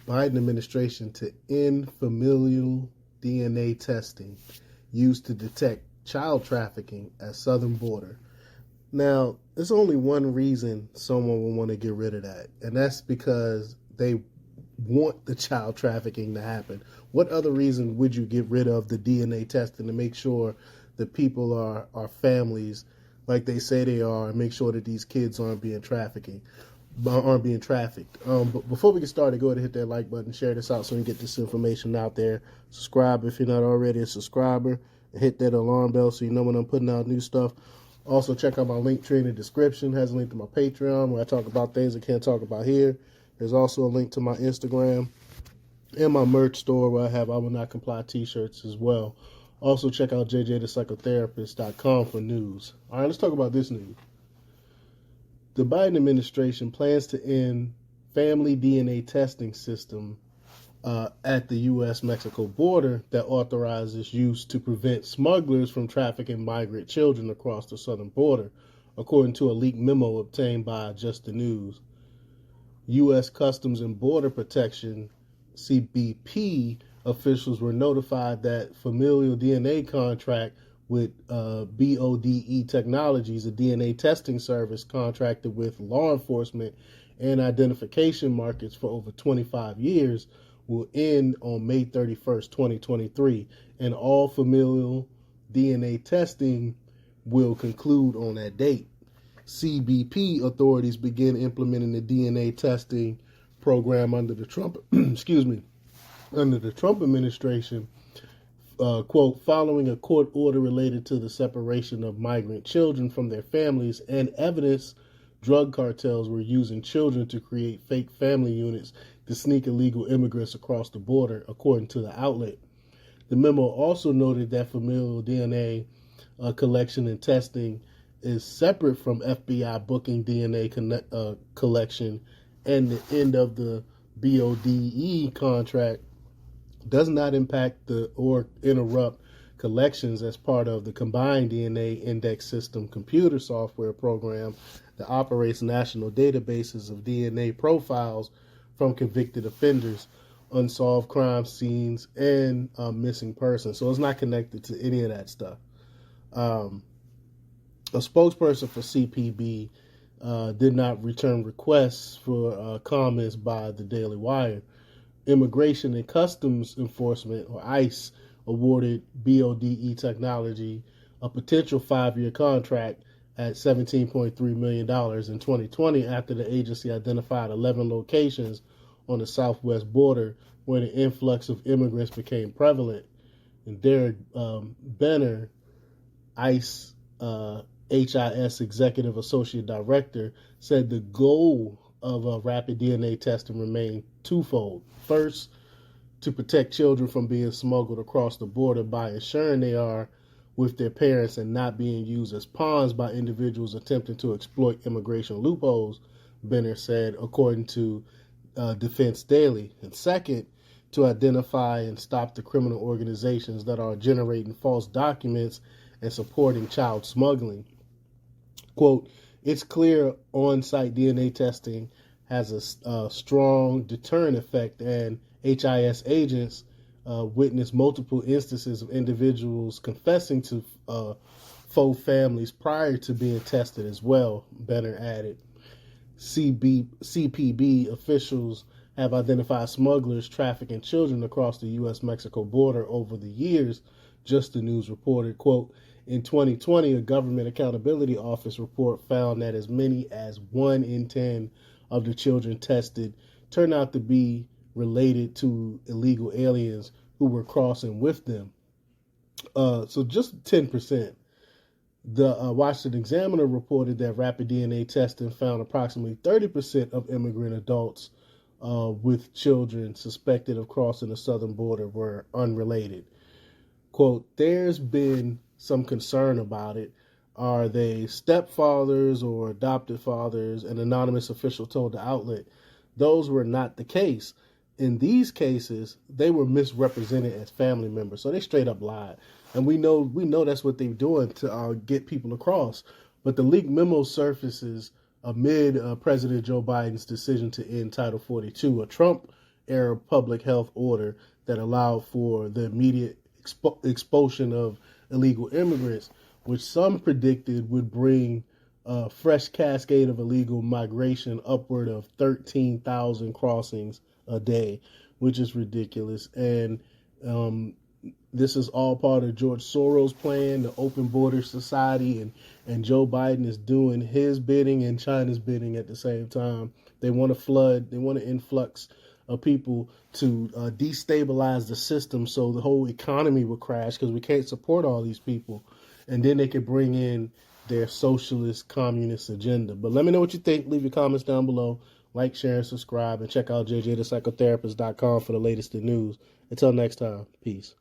Biden administration to end familial DNA testing used to detect child trafficking at southern border. Now, there's only one reason someone would want to get rid of that, and that's because they want the child trafficking to happen. What other reason would you get rid of the DNA testing to make sure that people are families like they say they are, and make sure that these kids aren't being trafficked? But before we get started, go ahead and hit that like button, share this out so we can get this information out there. Subscribe if you're not already a subscriber, and hit that alarm bell so you know when I'm putting out new stuff. Also, check out my link tree in the description. It has a link to my Patreon where I talk about things I can't talk about here. There's also a link to my Instagram and my merch store where I have I Will Not Comply t-shirts as well. Also, check out jjthepsychotherapist.com for news. All right, let's talk about this news. The Biden administration plans to end family DNA testing system at the U.S.-Mexico border that authorizes use to prevent smugglers from trafficking migrant children across the southern border, according to a leaked memo obtained by Just the News. U.S. Customs and Border Protection, CBP, officials were notified that Familial DNA contract with BODE Technologies, a DNA testing service contracted with law enforcement and identification markets for over 25 years, will end on May 31st, 2023, and all familial DNA testing will conclude on that date. CBP authorities begin implementing the DNA testing program under the Trump, under the Trump administration, quote, following a court order related to the separation of migrant children from their families and evidence drug cartels were using children to create fake family units to sneak illegal immigrants across the border, according to the outlet. The memo also noted that familial DNA collection and testing is separate from FBI booking DNA collection, and the end of the BODE contract does not impact or interrupt collections as part of the combined DNA index system computer software program that operates national databases of DNA profiles from convicted offenders, unsolved crime scenes, and missing persons. So it's not connected to any of that stuff. A spokesperson for CPB did not return requests for comments by the Daily Wire. Immigration and Customs Enforcement, or ICE, awarded BODE Technology a potential 5-year contract at $17.3 million in 2020 after the agency identified 11 locations on the southwest border where the influx of immigrants became prevalent. And Derek Benner, ICE HIS Executive Associate Director, said the goal of rapid DNA testing remained twofold. First, to protect children from being smuggled across the border by ensuring they are with their parents and not being used as pawns by individuals attempting to exploit immigration loopholes, Benner said, according to Defense Daily. And second, to identify and stop the criminal organizations that are generating false documents and supporting child smuggling. Quote, it's clear on-site DNA testing has a strong deterrent effect, and HIS agents witnessed multiple instances of individuals confessing to faux families prior to being tested as well, Benner added. CPB officials have identified smugglers trafficking children across the U.S.-Mexico border over the years, Just the News reported. Quote, in 2020, a Government Accountability Office report found that as many as 1 in 10 of the children tested turned out to be related to illegal aliens who were crossing with them. So just 10%. The Washington Examiner reported that rapid DNA testing found approximately 30% of immigrant adults with children suspected of crossing the southern border were unrelated. Quote, there's been some concern about it. Are they stepfathers or adopted fathers? An anonymous official told the outlet. Those were not the case. In these cases, they were misrepresented as family members. So they straight up lied. And we know that's what they're doing to get people across. But the leaked memo surfaces amid President Joe Biden's decision to end Title 42, a Trump era public health order that allowed for the immediate expulsion of illegal immigrants, which some predicted would bring a fresh cascade of illegal migration upward of 13,000 crossings a day, which is ridiculous. And this is all part of George Soros' plan, the Open Border Society, and Joe Biden is doing his bidding and China's bidding at the same time. They want to flood, they want an influx of people to destabilize the system so the whole economy will crash because we can't support all these people. And then they could bring in their socialist, communist agenda. But let me know what you think. Leave your comments down below. Like, share, and subscribe. And check out jjthepsychotherapist.com for the latest in news. Until next time, peace.